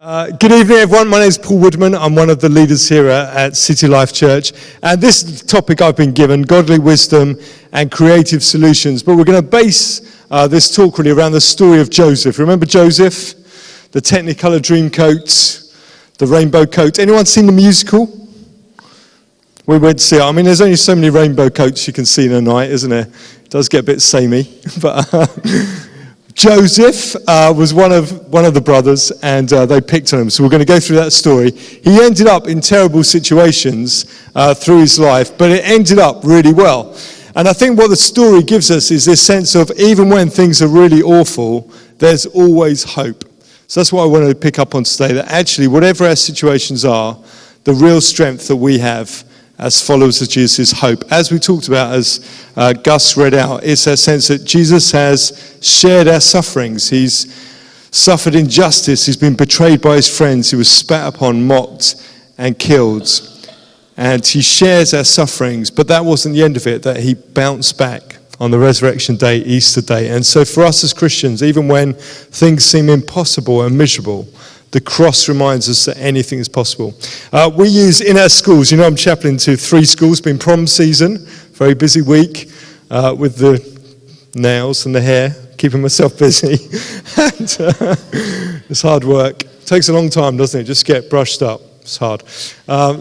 Good evening, everyone. My name is Paul Woodman. I'm one of the leaders here at City Life Church. And this is the topic I've been given, godly wisdom and creative solutions. But we're going to base this talk really around the story of Joseph. Remember Joseph? The Technicolor Dreamcoat, the rainbow coat. Anyone seen the musical? We went to see it. I mean, there's only so many rainbow coats you can see in a night, isn't there? It does get a bit samey. But Joseph was one of the brothers, and they picked on him. So we're going to go through that story. He ended up in terrible situations through his life, but it ended up really well. And I think what the story gives us is this sense of even when things are really awful, there's always hope. So that's what I want to pick up on today, that actually whatever our situations are, the real strength that we have as followers of Jesus is hope. As we talked about, as Gus read out, it's a sense that Jesus has shared our sufferings. He's suffered injustice. He's been betrayed by his friends. He was spat upon, mocked, and killed. And he shares our sufferings. But that wasn't the end of it, that he bounced back on the resurrection day, Easter day. And so for us as Christians, even when things seem impossible and miserable, the cross reminds us that anything is possible. We use in our schools, I'm chaplain to 3 schools, been prom season, very busy week with the nails and the hair, keeping myself busy. And it's hard work. It takes a long time, doesn't it? Just get brushed up. It's hard.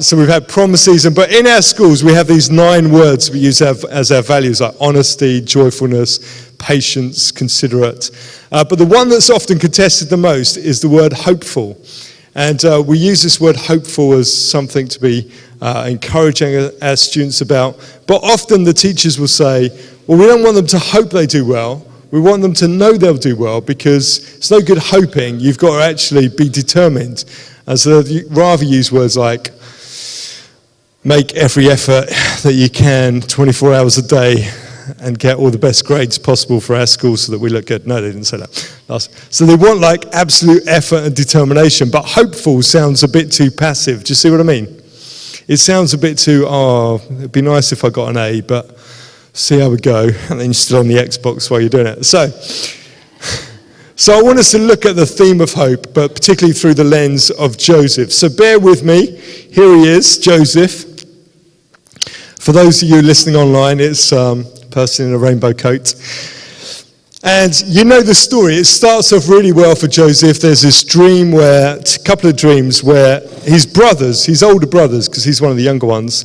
So we've had prom season, but in our schools we have these 9 words we use as our values, like honesty, joyfulness, patience, considerate. But the one that's often contested the most is the word hopeful. And we use this word hopeful as something to be encouraging our students about. But often the teachers will say, well, we don't want them to hope they do well. We want them to know they'll do well, because it's no good hoping. You've got to actually be determined. And so you rather use words like make every effort that you can 24 hours a day and get all the best grades possible for our school so that we look good. No, they didn't say that. So they want like absolute effort and determination, but hopeful sounds a bit too passive. Do you see what I mean? It sounds a bit too, it'd be nice if I got an A, but see how we go. And then you're still on the Xbox while you're doing it. So I want us to look at the theme of hope, but particularly through the lens of Joseph. So bear with me. Here he is, Joseph. For those of you listening online, it's person in a rainbow coat. And you know the story. It starts off really well for Joseph. There's this dream a couple of dreams where his brothers, his older brothers, because he's one of the younger ones,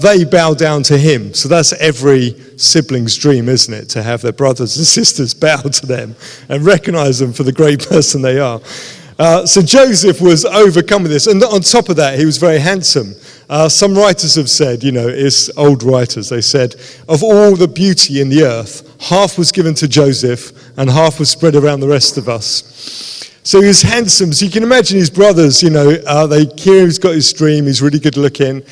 they bow down to him. So that's every sibling's dream, isn't it? To have their brothers and sisters bow to them and recognize them for the great person they are. So Joseph was overcome with this. And on top of that, he was very handsome. Some writers have said, it's old writers, they said, of all the beauty in the earth, half was given to Joseph and half was spread around the rest of us. So he was handsome. So you can imagine his brothers, they hear he's got his dream, he's really good looking,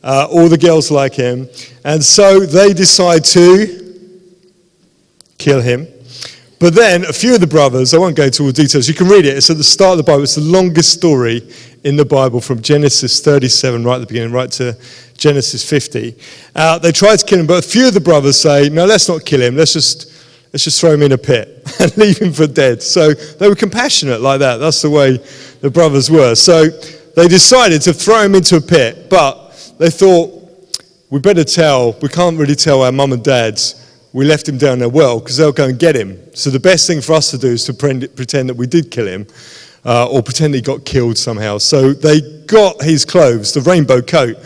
all the girls like him. And so they decide to kill him. But then a few of the brothers, I won't go into all the details, you can read it. It's at the start of the Bible. It's the longest story in the Bible, from Genesis 37 right at the beginning, right to Genesis 50. They tried to kill him, but a few of the brothers say, no, let's not kill him. Let's just throw him in a pit and leave him for dead. So they were compassionate like that. That's the way the brothers were. So they decided to throw him into a pit, but they thought, we can't really tell our mum and dads we left him down there well, because they'll go and get him. So the best thing for us to do is to pretend that we did kill him, or pretend he got killed somehow. So they got his clothes, the rainbow coat,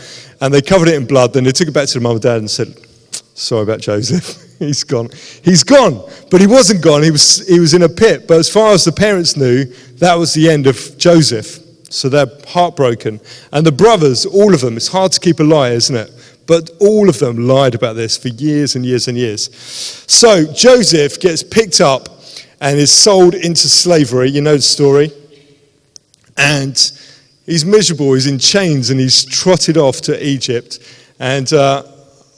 and they covered it in blood. Then they took it back to the mum and dad and said, sorry about Joseph. He's gone. He's gone. But he wasn't gone. He was in a pit. But as far as the parents knew, that was the end of Joseph. So they're heartbroken. And the brothers, all of them, it's hard to keep a lie, isn't it? But all of them lied about this for years and years and years. So Joseph gets picked up and is sold into slavery. You know the story. And he's miserable. He's in chains and he's trotted off to Egypt. And I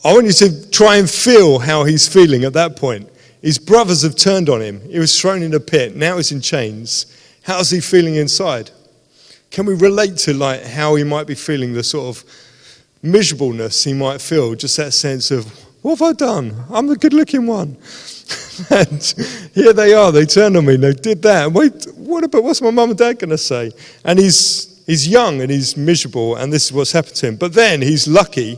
want you to try and feel how he's feeling at that point. His brothers have turned on him. He was thrown in a pit. Now he's in chains. How's he feeling inside? Can we relate to how he might be feeling, the sort of miserableness he might feel, just that sense of, What have I done? I'm the good-looking one. And here they are. They turned on me. And they did that. Wait, what's my mum and dad going to say? And he's young and he's miserable, and this is what's happened to him. But then he's lucky,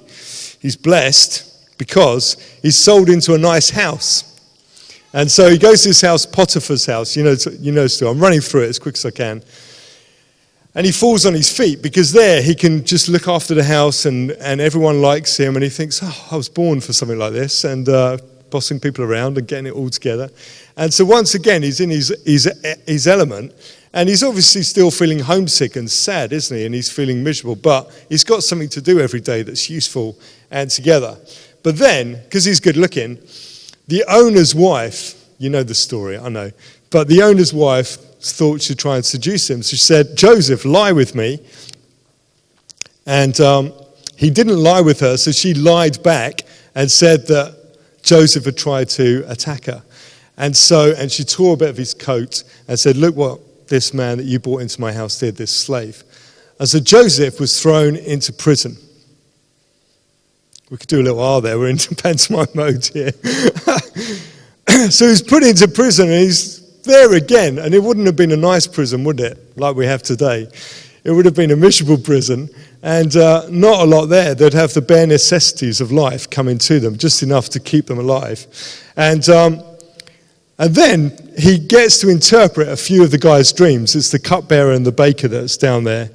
he's blessed, because he's sold into a nice house. And so he goes to his house, Potiphar's house. You know still. I'm running through it as quick as I can. And he falls on his feet, because there he can just look after the house, and everyone likes him, and he thinks, oh, I was born for something like this, and bossing people around and getting it all together. And so once again, he's in his element, and he's obviously still feeling homesick and sad, isn't he? And he's feeling miserable, but he's got something to do every day that's useful and together. But then, because he's good looking, the owner's wife, you know the story, I know, but the owner's wife thought she'd try and seduce him. So she said, Joseph, lie with me. And he didn't lie with her, so she lied back and said that Joseph had tried to attack her. And she tore a bit of his coat and said, look what this man that you brought into my house did, this slave. And so Joseph was thrown into prison. We could do a little R there, we're into pantomime mode here. So he's put into prison, and he's there again, and it wouldn't have been a nice prison, would it, like we have today? It would have been a miserable prison, and not a lot there. They'd have the bare necessities of life coming to them, just enough to keep them alive. And then he gets to interpret a few of the guy's dreams. It's the cupbearer and the baker that's down there.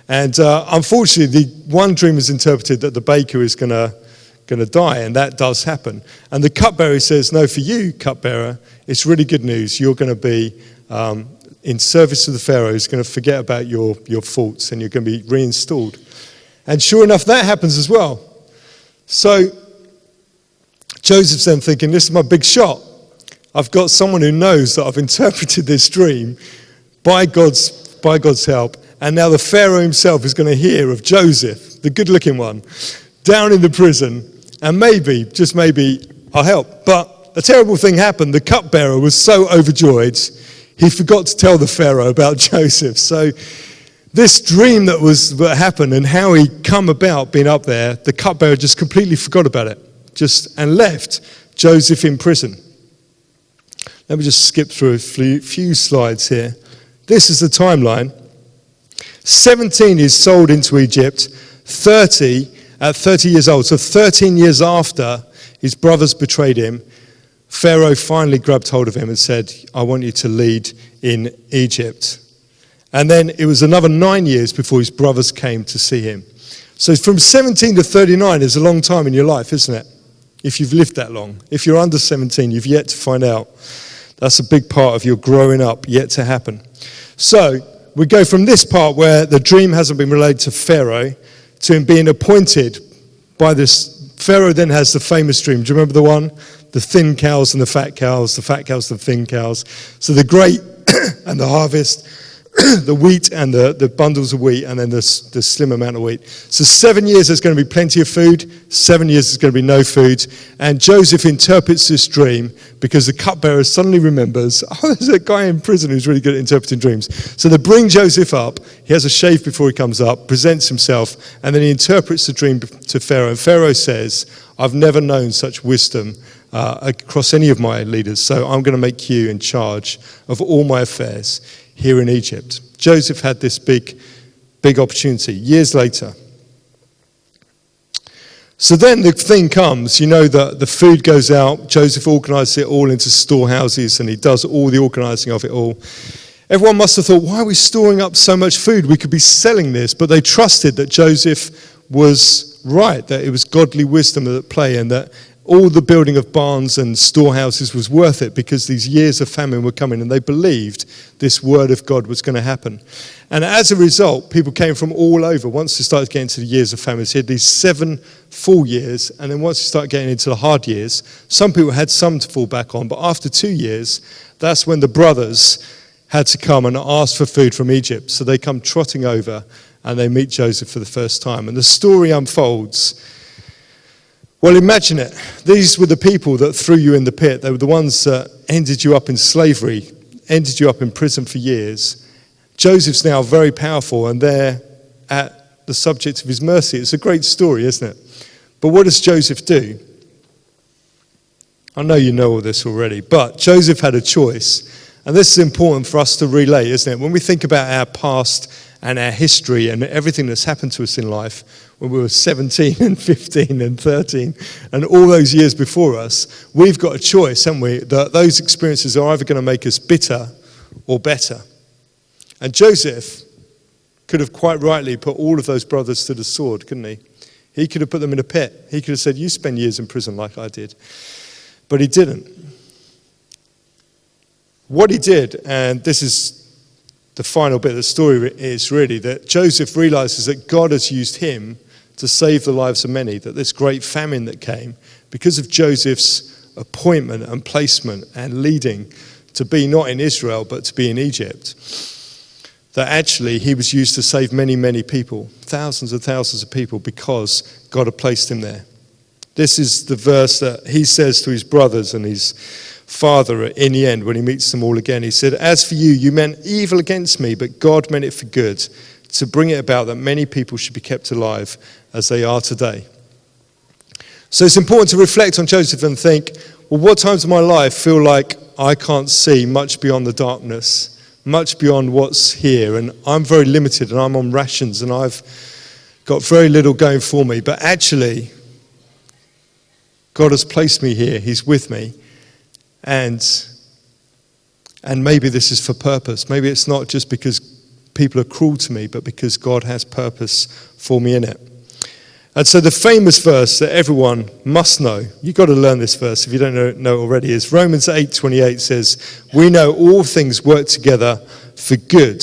And unfortunately, the one dream is interpreted that the baker is going to die, and that does happen. And the cupbearer says, no, for you, cupbearer, it's really good news. You're going to be in service to the Pharaoh. He's going to forget about your faults, and you're going to be reinstalled. And sure enough, that happens as well. So Joseph's then thinking, this is my big shot. I've got someone who knows that I've interpreted this dream by God's help. And now the Pharaoh himself is going to hear of Joseph, the good-looking one, down in the prison. And maybe, just maybe, I'll help. But a terrible thing happened. The cupbearer was so overjoyed, he forgot to tell the Pharaoh about Joseph. So this dream that happened and how he come about being up there, the cupbearer just completely forgot about it, and left Joseph in prison. Let me just skip through a few slides here. This is the timeline. 17 is sold into Egypt. 30 at 30 years old, so 13 years after his brothers betrayed him, Pharaoh finally grabbed hold of him and said, I want you to lead in Egypt. And then it was another 9 years before his brothers came to see him. So from 17 to 39 is a long time in your life, isn't it? If you've lived that long. If you're under 17, you've yet to find out. That's a big part of your growing up yet to happen. So we go from this part where the dream hasn't been relayed to Pharaoh to him being appointed by this. Pharaoh then has the famous dream. Do you remember the one? The thin cows and the fat cows, the thin cows. So the grape and the harvest, the wheat and the bundles of wheat, and then the slim amount of wheat. So 7 years there's going to be plenty of food, 7 years there's going to be no food. And Joseph interprets this dream because the cupbearer suddenly remembers, oh, there's a guy in prison who's really good at interpreting dreams. So they bring Joseph up, he has a shave before he comes up, presents himself, and then he interprets the dream to Pharaoh. And Pharaoh says, I've never known such wisdom across any of my leaders, so I'm going to make you in charge of all my affairs here in Egypt. Joseph had this big opportunity years later. So then the thing comes, you know, that the food goes out. Joseph organises it all into storehouses, and he does all the organising of it all. Everyone must have thought, why are we storing up so much food? We could be selling this. But they trusted that Joseph was right, that it was godly wisdom at play, and that all the building of barns and storehouses was worth it because these years of famine were coming, and they believed this word of God was going to happen. And as a result, people came from all over. Once they started getting to the years of famine, so he had these 7 full years, and then once you start getting into the hard years, some people had some to fall back on, but after 2 years, that's when the brothers had to come and ask for food from Egypt. So they come trotting over, and they meet Joseph for the first time. And the story unfolds. Well, imagine it. These were the people that threw you in the pit. They were the ones that ended you up in slavery, ended you up in prison for years. Joseph's now very powerful, and they're at the subject of his mercy. It's a great story, isn't it? But what does Joseph do? I know you know all this already, but Joseph had a choice. And this is important for us to relay, isn't it? When we think about our past and our history and everything that's happened to us in life, when we were 17 and 15 and 13 and all those years before us, we've got a choice, haven't we? That those experiences are either going to make us bitter or better. And Joseph could have quite rightly put all of those brothers to the sword, couldn't he? He could have put them in a pit. He could have said, you spend years in prison like I did. But he didn't. What he did, and this is the final bit of the story, is really that Joseph realizes that God has used him to save the lives of many, that this great famine that came, because of Joseph's appointment and placement and leading to be not in Israel, but to be in Egypt, that actually he was used to save many, many people, thousands and thousands of people, because God had placed him there. This is the verse that he says to his brothers and his father in the end when he meets them all again. He said, as for you, you meant evil against me, but God meant it for good, to bring it about that many people should be kept alive as they are today. So it's important to reflect on Joseph and think, well, what times of my life feel like I can't see much beyond the darkness, much beyond what's here, and I'm very limited and I'm on rations and I've got very little going for me, but actually God has placed me here, he's with me, and maybe this is for purpose. Maybe it's not just because people are cruel to me, but because God has purpose for me in it. And so the famous verse that everyone must know, you've got to learn this verse if you don't know it already, is Romans 8:28 says, we know all things work together for good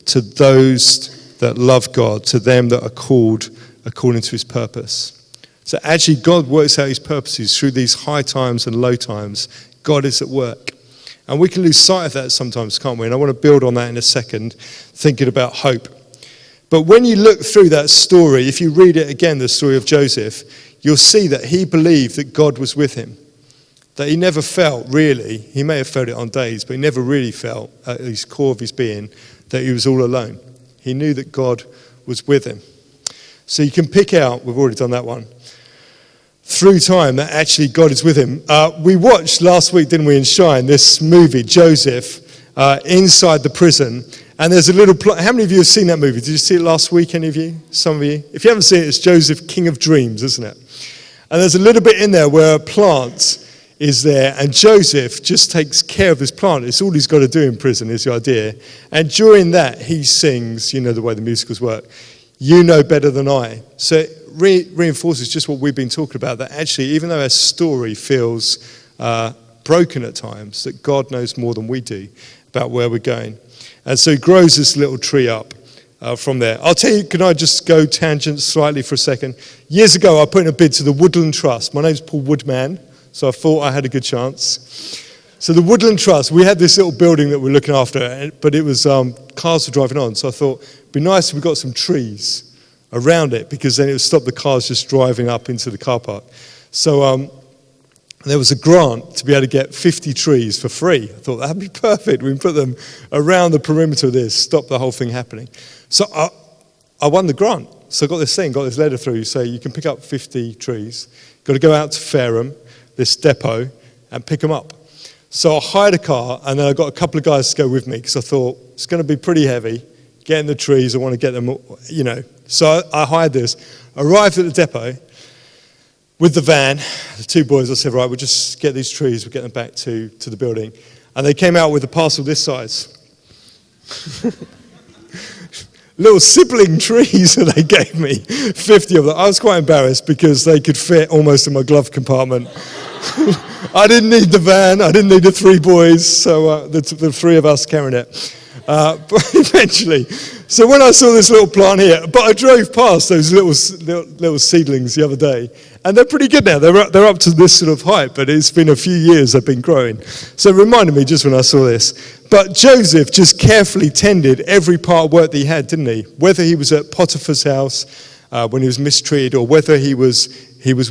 to those that love God, to them that are called according to his purpose. So actually God works out his purposes through these high times and low times. God is at work. And we can lose sight of that sometimes, can't we? And I want to build on that in a second, thinking about hope. But when you look through that story, if you read it again, the story of Joseph, you'll see that he believed that God was with him. That he never felt, really, he may have felt it on days, but he never really felt, at his core of his being, that he was all alone. He knew that God was with him. So you can pick out, we've already done that one, through time that actually God is with him. We watched last week, didn't we, in Shine, this movie, Joseph, inside the prison. And there's a little plot. How many of you have seen that movie? Did you see it last week, any of you? Some of you? If you haven't seen it, it's Joseph, King of Dreams, isn't it? And there's a little bit in there where a plant is there, and Joseph just takes care of this plant. It's all he's got to do in prison, is the idea. And during that, he sings, you know the way the musicals work, you know better than I. So it reinforces just what we've been talking about, that actually, even though our story feels broken at times, that God knows more than we do about where we're going. And so he grows this little tree up from there. I'll tell you, can I just go tangent slightly for a second? Years ago, I put in a bid to the Woodland Trust. My name's Paul Woodman, so I thought I had a good chance. So the Woodland Trust, we had this little building that we're looking after, but it was cars were driving on. So I thought it'd be nice if we got some trees around it, because then it would stop the cars just driving up into the car park. So there was a grant to be able to get 50 trees for free. I thought that'd be perfect. We can put them around the perimeter of this, stop the whole thing happening. So I won the grant. So I got this letter through, say you can pick up 50 trees. Got to go out to Fareham, this depot, and pick them up. So I hired a car, and then I got a couple of guys to go with me, because I thought it's going to be pretty heavy. Getting the trees, I want to get them, you know. So I hired this, arrived at the depot with the van, the two boys. I said, right, we'll just get these trees, we'll get them back to the building. And they came out with a parcel this size. Little sibling trees that they gave me, 50 of them. I was quite embarrassed because they could fit almost in my glove compartment. I didn't need the van, I didn't need the three boys, so the three of us carrying it. But eventually, so when I saw this little plant here, but I drove past those little seedlings the other day, and they're pretty good now. They're up to this sort of height, but it's been a few years they've been growing. So it reminded me just when I saw this. But Joseph just carefully tended every part of work that he had, didn't he? Whether he was at Potiphar's house when he was mistreated, or whether he was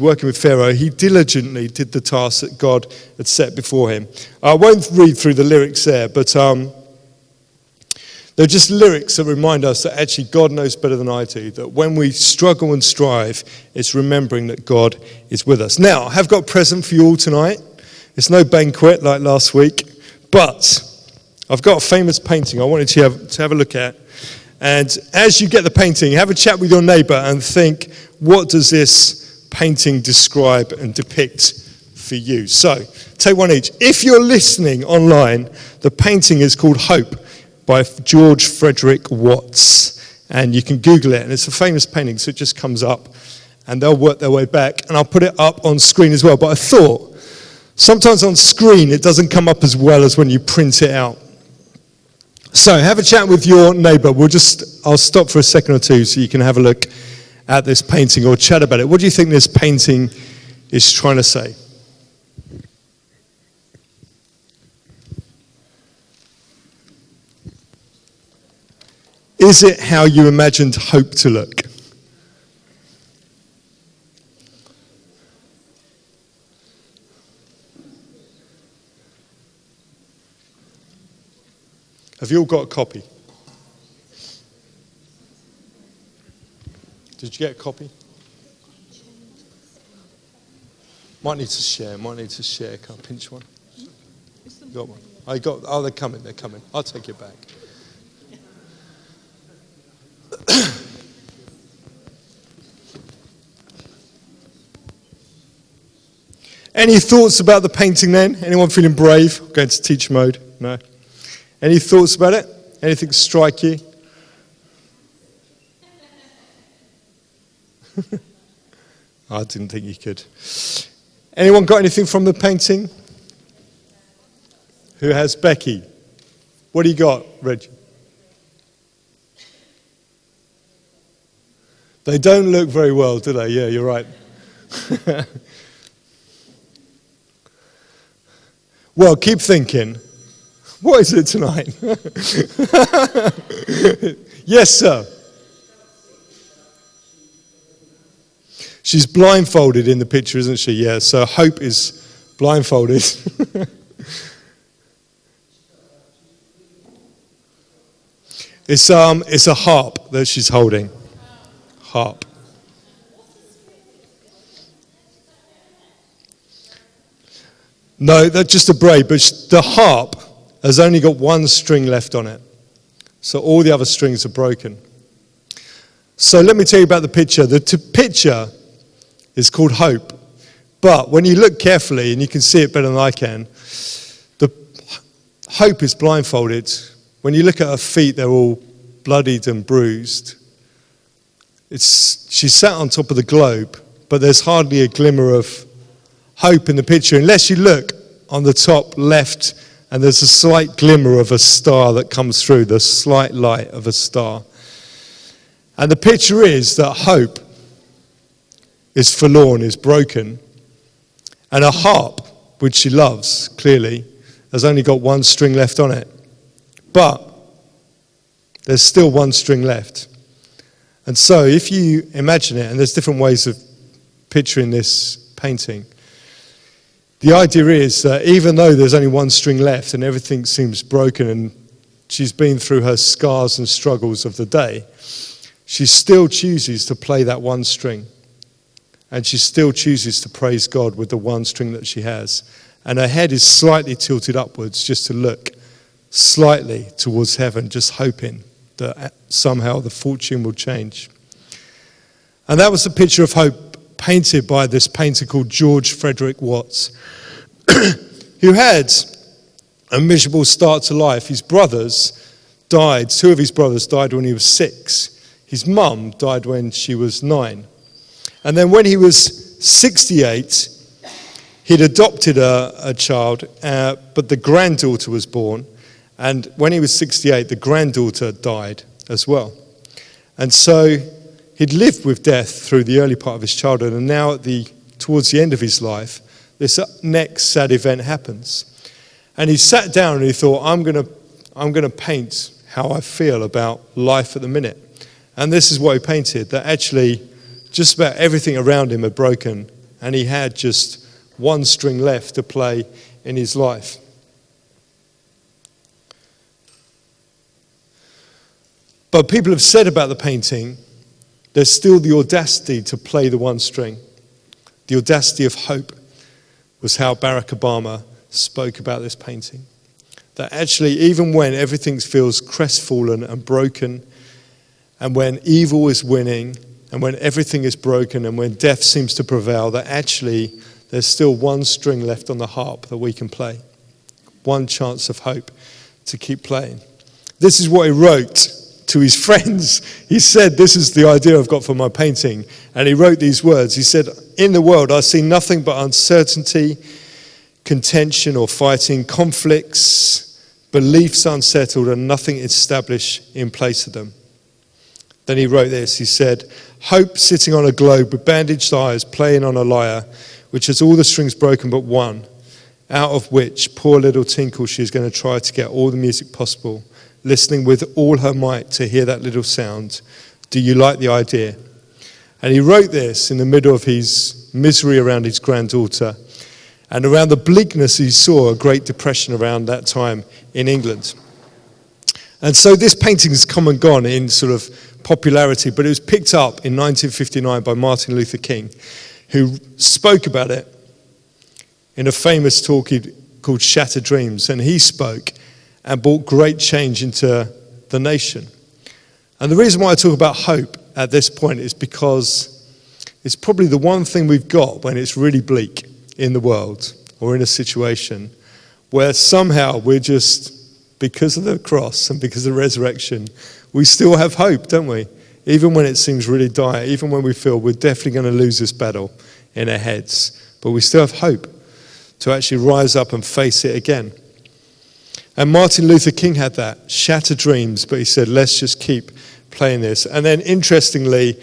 working with Pharaoh, he diligently did the tasks that God had set before him. I won't read through the lyrics there, but they're just lyrics that remind us that actually God knows better than I do, that when we struggle and strive, it's remembering that God is with us. Now, I have got a present for you all tonight. It's no banquet like last week, but I've got a famous painting I wanted to have a look at. And as you get the painting, have a chat with your neighbour and think, what does this painting describe and depict for you? So, take one each. If you're listening online, the painting is called Hope by George Frederick Watts. And you can Google it, and it's a famous painting, so it just comes up, and they'll work their way back. And I'll put it up on screen as well. But I thought, sometimes on screen it doesn't come up as well as when you print it out. So have a chat with your neighbour. I'll stop for a second or two so you can have a look at this painting or chat about it. What do you think this painting is trying to say? Is it how you imagined hope to look? Have you all got a copy? Did you get a copy? Might need to share. Can I pinch one? Got one. They're coming. I'll take it back. Any thoughts about the painting then? Anyone feeling brave? Going to teacher mode? No? Any thoughts about it? Anything strike you? I didn't think you could. Anyone got anything from the painting? Who has? Becky. What do you got, Reggie? They don't look very well, do they? Yeah, you're right. Well, keep thinking. What is it tonight? Yes, sir. She's blindfolded in the picture, isn't she? Yeah, so Hope is blindfolded. It's a harp that she's holding. Harp. No, that's just a braid, but the harp has only got one string left on it. So all the other strings are broken. So let me tell you about the picture. The picture is called Hope. But when you look carefully, and you can see it better than I can, the Hope is blindfolded. When you look at her feet, they're all bloodied and bruised. She's sat on top of the globe, but there's hardly a glimmer of hope in the picture, unless you look on the top left, and there's a slight glimmer of a star that comes through, the slight light of a star. And the picture is that hope is forlorn, is broken, and a harp, which she loves, clearly, has only got one string left on it. But there's still one string left. And so if you imagine it, and there's different ways of picturing this painting, the idea is that even though there's only one string left and everything seems broken and she's been through her scars and struggles of the day, she still chooses to play that one string. And she still chooses to praise God with the one string that she has. And her head is slightly tilted upwards just to look slightly towards heaven, just hoping that somehow the fortune will change. And that was the picture of hope painted by this painter called George Frederick Watts, who had a miserable start to life. His brothers died. 2 of his brothers died when he was 6. His mum died when she was 9. And then when he was 68, he'd adopted a child, but the granddaughter was born. And when he was 68, the granddaughter died as well. And so he'd lived with death through the early part of his childhood, and now towards the end of his life, this next sad event happens. And he sat down and he thought, I'm going to paint how I feel about life at the minute. And this is what he painted, that actually just about everything around him had broken, and he had just one string left to play in his life. But people have said about the painting, there's still the audacity to play the one string. The audacity of hope was how Barack Obama spoke about this painting. That actually, even when everything feels crestfallen and broken, and when evil is winning, and when everything is broken, and when death seems to prevail, that actually there's still one string left on the harp that we can play. One chance of hope to keep playing. This is what he wrote to his friends. He said, this is the idea I've got for my painting. And he wrote these words. He said, in the world I see nothing but uncertainty, contention or fighting, conflicts, beliefs unsettled, and nothing established in place of them. Then he wrote this. He said, hope sitting on a globe with bandaged eyes playing on a lyre, which has all the strings broken but one, out of which poor little Tinkle, she is going to try to get all the music possible, listening with all her might to hear that little sound. Do you like the idea? And he wrote this in the middle of his misery around his granddaughter and around the bleakness he saw, a Great Depression around that time in England. And so this painting has come and gone in sort of popularity, but it was picked up in 1959 by Martin Luther King, who spoke about it in a famous talk called Shattered Dreams. And he spoke and brought great change into the nation. And the reason why I talk about hope at this point is because it's probably the one thing we've got when it's really bleak in the world or in a situation where somehow we're just, because of the cross and because of the resurrection, we still have hope, don't we? Even when it seems really dire, even when we feel we're definitely going to lose this battle in our heads, but we still have hope to actually rise up and face it again. And Martin Luther King had that, shattered dreams, but he said, let's just keep playing this. And then interestingly,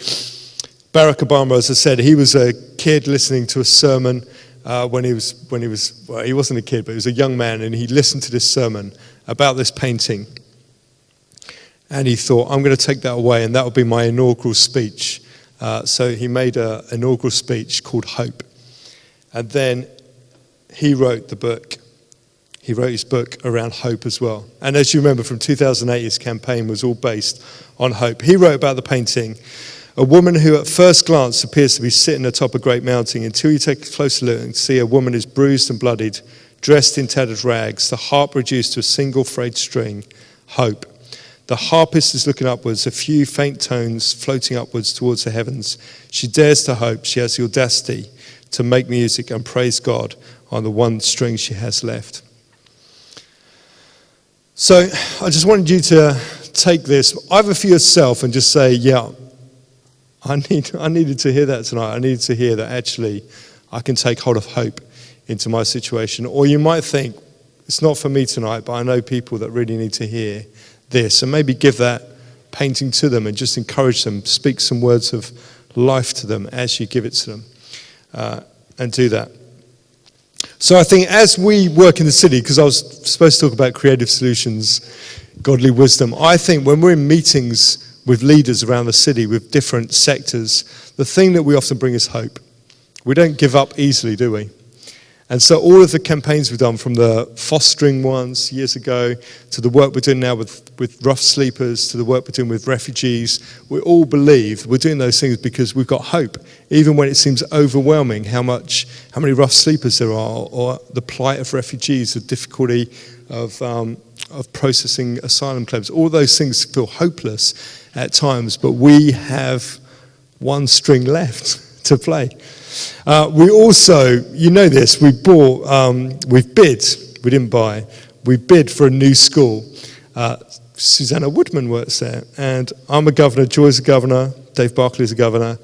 Barack Obama, as I said, he was a kid listening to a sermon when he wasn't a kid, but he was a young man, and he listened to this sermon about this painting. And he thought, I'm going to take that away, and that will be my inaugural speech. So he made an inaugural speech called Hope. And then he wrote the book. He wrote his book around hope as well. And as you remember from 2008, his campaign was all based on hope. He wrote about the painting, a woman who at first glance appears to be sitting atop a great mountain until you take a closer look and see a woman is bruised and bloodied, dressed in tattered rags, the harp reduced to a single frayed string, hope. The harpist is looking upwards, a few faint tones floating upwards towards the heavens. She dares to hope. She has the audacity to make music and praise God on the one string she has left. So I just wanted you to take this either for yourself and just say, yeah, I needed to hear that tonight. I needed to hear that actually I can take hold of hope into my situation. Or you might think, it's not for me tonight, but I know people that really need to hear this. And maybe give that painting to them and just encourage them, speak some words of life to them as you give it to them, and do that. So I think as we work in the city, because I was supposed to talk about creative solutions, godly wisdom, I think when we're in meetings with leaders around the city, with different sectors, the thing that we often bring is hope. We don't give up easily, do we? And so all of the campaigns we've done, from the fostering ones years ago, to the work we're doing now with rough sleepers, to the work we're doing with refugees, we all believe we're doing those things because we've got hope. Even when it seems overwhelming how many rough sleepers there are, or the plight of refugees, the difficulty of processing asylum claims, all those things feel hopeless at times, but we have one string left to play. We also, you know this, we've bid, we didn't buy, we bid for a new school. Susanna Woodman works there, and I'm a governor, Joy's a governor, Dave Barclay's a governor.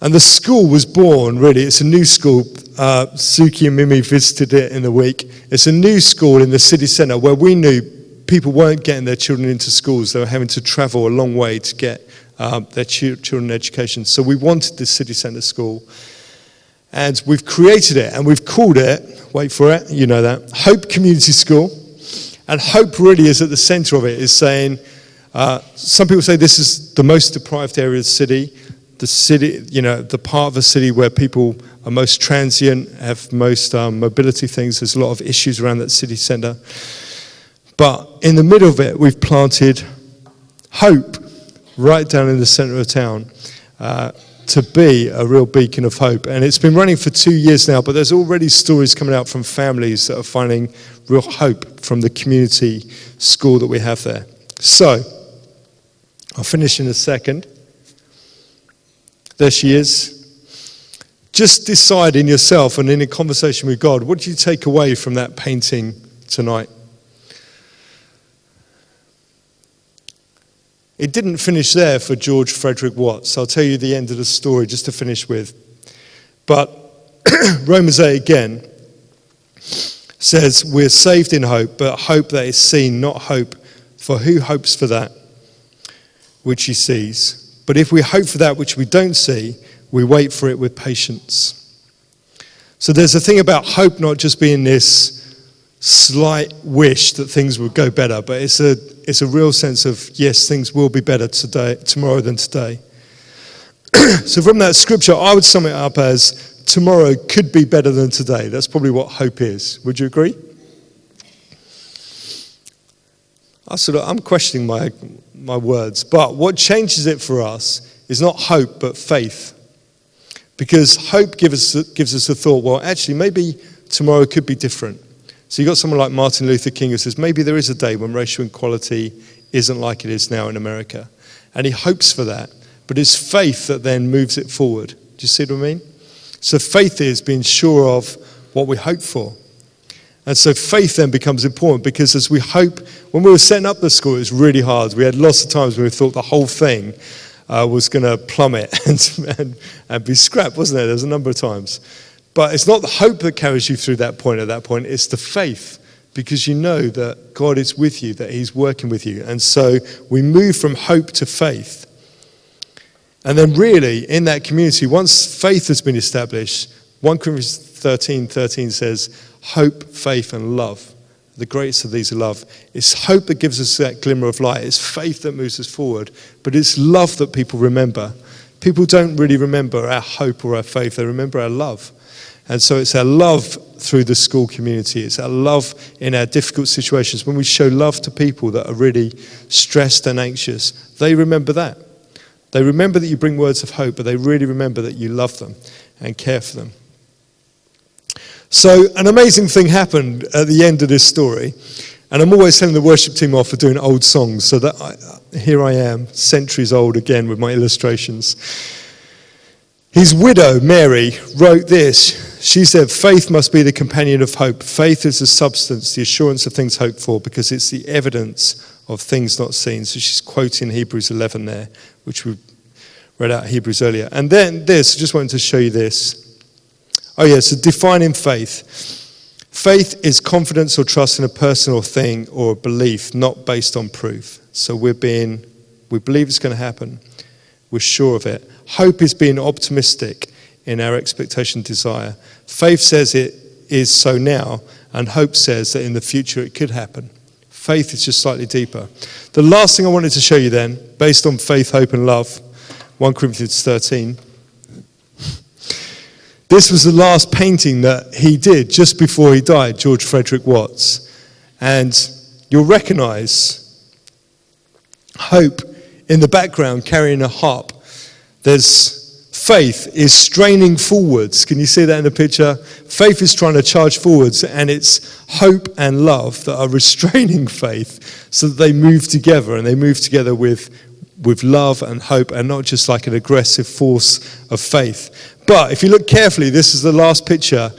And the school was born, really, it's a new school. Suki and Mimi visited it in the week. It's a new school in the city centre where we knew people weren't getting their children into schools. They were having to travel a long way to get their children education. So we wanted this city centre school. And we've created it, and we've called it, wait for it, you know that, Hope Community School. And hope really is at the centre of it, is saying, some people say this is the most deprived area of the city, you know, the part of the city where people are most transient, have most mobility things. There's a lot of issues around that city centre. But in the middle of it, we've planted hope right down in the centre of town. to be a real beacon of hope. And it's been running for 2 years now, but there's already stories coming out from families that are finding real hope from the community school that we have there. So, I'll finish in a second. There she is. Just decide in yourself and in a conversation with God, what do you take away from that painting tonight? It didn't finish there for George Frederick Watts. I'll tell you the end of the story just to finish with. But Romans 8 again says, we're saved in hope, but hope that is seen, not hope. For who hopes for that which he sees? But if we hope for that which we don't see, we wait for it with patience. So there's a thing about hope not just being this slight wish that things will go better, but it's a real sense of, yes, things will be better tomorrow than today. So from that scripture, I would sum it up as tomorrow could be better than today. That's probably what hope is. Would you agree? I'm questioning my words, but what changes it for us is not hope, but faith. Because hope gives us a thought, well, actually, maybe tomorrow could be different. So you've got someone like Martin Luther King who says, maybe there is a day when racial equality isn't like it is now in America. And he hopes for that. But it's faith that then moves it forward. Do you see what I mean? So faith is being sure of what we hope for. And so faith then becomes important because as we hope, when we were setting up the school, it was really hard. We had lots of times when we thought the whole thing was going to plummet and be scrapped, wasn't it? There was a number of times. But it's not the hope that carries you through that point at that point. It's the faith, because you know that God is with you, that he's working with you. And so we move from hope to faith. And then really, in that community, once faith has been established, 1 Corinthians 13:13 says, hope, faith, and love. The greatest of these are love. It's hope that gives us that glimmer of light. It's faith that moves us forward. But it's love that people remember. People don't really remember our hope or our faith. They remember our love. And so it's our love through the school community. It's our love in our difficult situations. When we show love to people that are really stressed and anxious, they remember that. They remember that you bring words of hope, but they really remember that you love them and care for them. So an amazing thing happened at the end of this story. And I'm always telling the worship team off for doing old songs. So that here I am, centuries old again with my illustrations. His widow, Mary, wrote this. She said, faith must be the companion of hope. Faith is the substance, the assurance of things hoped for, because it's the evidence of things not seen. So she's quoting Hebrews 11 there, which we read out Hebrews earlier. And then this, I just wanted to show you this. Oh yeah, so defining faith. Faith is confidence or trust in a person or thing or a belief, not based on proof. So we believe it's going to happen. We're sure of it. Hope is being optimistic in our expectation and desire. Faith says it is so now, and hope says that in the future it could happen. Faith is just slightly deeper. The last thing I wanted to show you then, based on faith, hope, and love, 1 Corinthians 13. This was the last painting that he did just before he died, George Frederick Watts. And you'll recognize hope in the background carrying a harp. There's faith is straining forwards. Can you see that in the picture? Faith is trying to charge forwards, and it's hope and love that are restraining faith so that they move together, and they move together with love and hope, and not just like an aggressive force of faith. But if you look carefully, this is the last picture,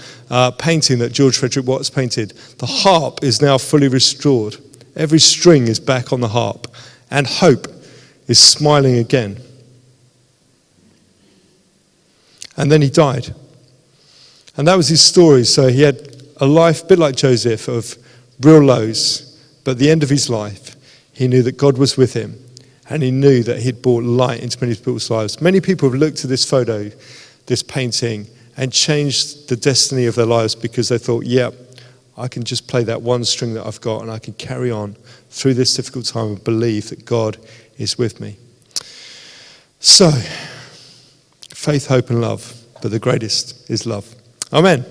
painting that George Frederick Watts painted. The harp is now fully restored. Every string is back on the harp, and hope is smiling again. And then he died. And that was his story. So he had a life, a bit like Joseph, of real lows. But at the end of his life, he knew that God was with him. And he knew that he'd brought light into many people's lives. Many people have looked at this photo, this painting, and changed the destiny of their lives because they thought, yeah, I can just play that one string that I've got and I can carry on through this difficult time and believe that God is with me. So, faith, hope, and love, but the greatest is love. Amen.